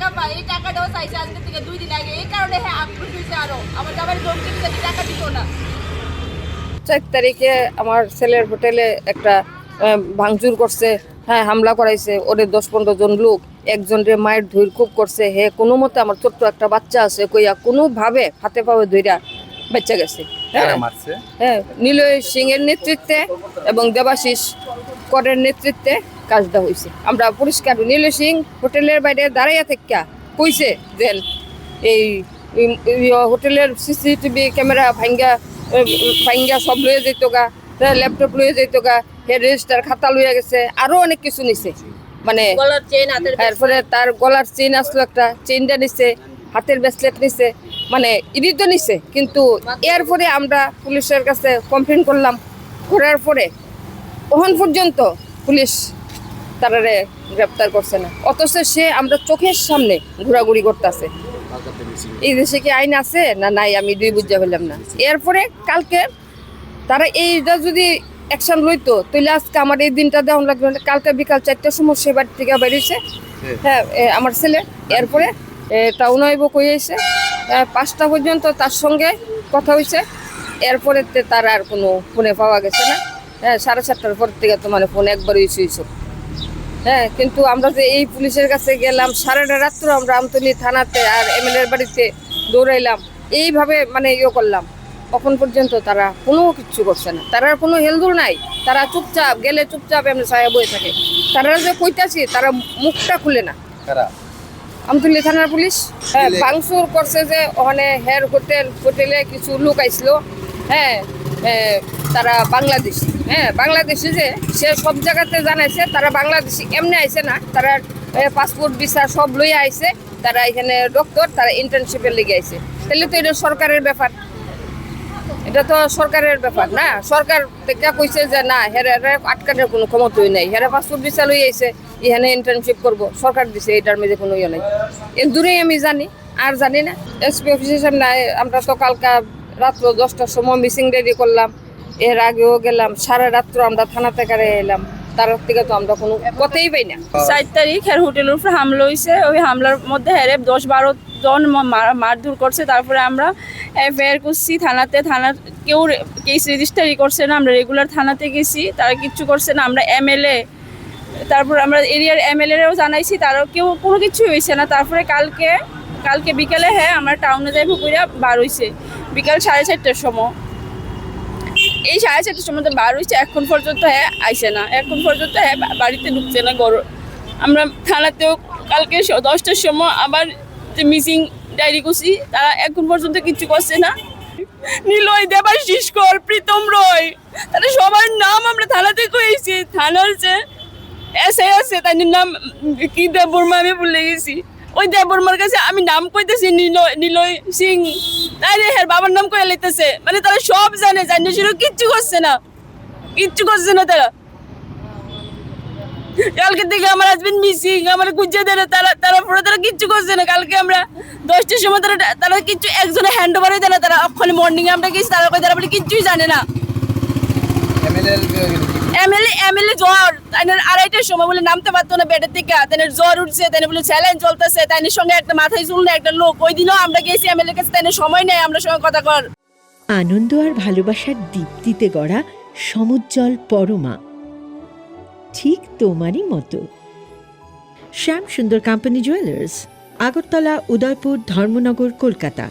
আম্মা এই টাকাটাও চাইছে আজকে থেকে 2 দিন আগে, এই কারণে হ্যাঁ আক্রোশ হয়েছে। আরো আমার জামাই ধমকি দিচ্ছে টাকা দিত না। 4 তারিখে আমার ছেলের হোটেলে একটা ভাঙচুর করছে, হ্যাঁ হামলা করাইছে। ওরে 10-15 জন লোক, একজনরে মায়ের ধুইর খুব করছে। হে কোনো মতে আমার ছোট্ট একটা বাচ্চা আছে কইয়া কোনোভাবে হাতে পায়ে ধইরা বাচ্চা গেছে। হ্যাঁ নিলয় সিং এর নেতৃত্বে এবং দেবাশিস করের নেতৃত্বে কাজটা হয়েছে। আমরা পরিষ্কার নিলয় সিং হোটেলের বাইরে দাঁড়াইয়া থেকে কইছে যে এই হোটেলের সিসিটিভি ক্যামেরা ভাঙ্গা সব লয়ে যেত গা, ল্যাপটপ লয়ে যেত গা, রেজিস্টার খাতা লইয়া গেছে, আরো অনেক কিছু নিছে। মানে তারপরে তার গলার চেইন আসলো, একটা চেইনটা নিছে, হাতের ব্রেসলেট নিছে, মানে ইডি তো নিছে। কিন্তু এরপরে আমরা পুলিশের কাছে কমপ্লেন করলাম, করার পরে তখন পর্যন্ত পুলিশ তারারে গ্রেপ্তার করছে না। অথচ সে আমরা চোখের সামনে ঘোরাঘুরি করতেছে। এই দেশে কি আইন আছে না নাই আমি দুই বুঝতে পারলাম না। এরপরে কালকে তারা এইটা যদি অ্যাকশন লইতো তাহলে আজকে আমার এই দিনটা দেওয়া লাগবে না। কালকে বিকাল 4টার সময় সে বাড়ি থেকে বেরিয়েছে, হ্যাঁ আমার ছেলে। এরপরে টাউন আইব কইছে 5টা পর্যন্ত তার সঙ্গে কথা হয়েছে। এরপরে তার আর কোনো ফোনে পাওয়া গেছে না। হ্যাঁ 7:30টার পর থেকে তো মানে ফোন একবারই সুইচ। হ্যাঁ কিন্তু আমরা যে এই পুলিশের কাছে গেলাম, সারাটা রাত্র আমরা আমতলী থানাতে আর এমএলএর বাড়িতে দৌড়াইলাম, এইভাবে মানে করলাম, তখন পর্যন্ত তারা কোনো কিচ্ছু করছে না। তারা কোনো হেলদুল নাই, তারা চুপচাপ গেলে চুপচাপ এমনি ছায়া বয়ে থাকে। তারা যে কইতাছি তারা মুখটা খুলে না। আমতলী থানার পুলিশ হ্যাঁ ভাঙচুর করছে যে ওখানে হের হোটেলে কিছু লোক আইছিল। হ্যাঁ তারা বাংলাদেশি, হ্যাঁ বাংলাদেশি, যে সে সব জায়গাতে জানাইছে তারা বাংলাদেশি। এমনি আইছে না, তারা পাসপোর্ট ভিসা সব লইয়া আইছে। তারা এখানে ডক্টর, তারা ইন্টার্নশিপের লেগে আইছে। তাহলে তো এটা সরকারের ব্যাপার, এটা তো সরকারের ব্যাপার না। সরকার থেকে কইছে যে না হেরে আটকানোর কোনো ক্ষমতাই নাই, হেরে পাসপোর্ট ভিসা লই আইছে, এখানে ইন্টার্নশিপ করবো, সরকার দিছে, এটার মধ্যে কোনো ইয়ে নাই। এর দূরেই আমি জানি, আর জানি না। এসপি অফিসের সামনে আমরা তো কালকা রাত্র 10টার সময় মিসিং রেডি করলাম, এর আগেও গেলাম, সারা রাত্র আমরা থানা থেকে এলাম, তার থেকে তো আমরা কোনো কথাই পাই না। 4 তারিখ হের হোটেলের উপর হামলা হয়েছে। ওই হামলার মধ্যে হেরে 10-12 জন মারধর করছে। তারপরে আমরা এফআইআর করছি থানাতে, থানার কেউ কেস রেজিস্টারই করছে না। আমরা রেগুলার থানাতে গেছি, তারা কিচ্ছু করছে না। আমরা এমএলএ, তারপর আমরা এরিয়ার এমএলএরাও জানাইছি, তারাও কেউ কোনো কিছু হয়েছে না। তারপরে কালকে বিকেলে হ্যাঁ আমার টাউনে যাই ভুকুরিয়া বার হয়েছে বিকাল 4:30টার সময়। এই 4:30টার সময় তো বার হয়েছে, এখন পর্যন্ত হ্যাঁ আইসে না, এখন পর্যন্ত হ্যাঁ বাড়িতে ঢুকছে না। আমরা থানাতেও কালকে 10টার সময় আবার যে মিসিং ডায়েরি করছি, তারা এখন পর্যন্ত কিচ্ছু করছে না। নিলয়, দেবাশিস কর, প্রীতম রয়, তাদের সবার নাম আমরা থানাতে কইছি। থানার যে এসআই আছে তার নাম কি দেববর্মা, আমি ভুলে গেছি। ওই দেববর্মার কাছে আমি নাম কইতেছি নিলয় সিং, তাই হ্যাঁ বাবার নাম কয়ে লাইতেছে। মানে তারা সব জানে, জানিয়ে শুরু কিচ্ছু করছে না, কিচ্ছু করছে না তারা। কালকে থেকে আমার হাজবেন্ড মিসিং, আমার খুঁজে দেয় তারা কিচ্ছু করছে না। কালকে আমরা 10টার সময় তারা কিচ্ছু একজনে হ্যান্ড ওভারই দেয় না। তারা ওখানে মর্নিং এ আমরা গেছি, তারা বলে কিচ্ছুই জানে না। এমএলএ জ্বর, তাই 2:30টার সময় বলে নামতে পারতো না বেডের থেকে, তাই জ্বর উঠছে, তাই বলে স্যালাইন চলতেছে, তাই সঙ্গে একটা মাথায় চুল না একটা লোক। ওই দিনও আমরা গেছি এমএলএ কাছে, তাই সময় নেই আমরা সঙ্গে কথা কর। আনন্দ আর ভালোবাসার দীপ্তিতে গড়া সমুজ্জ্বল পরমা, ঠিক তোমারই মতো। শ্যাম সুন্দর কোম্পানি জুয়েলার্স, আগরতলা, উদয়পুর, ধর্মনগর, কলকাতা।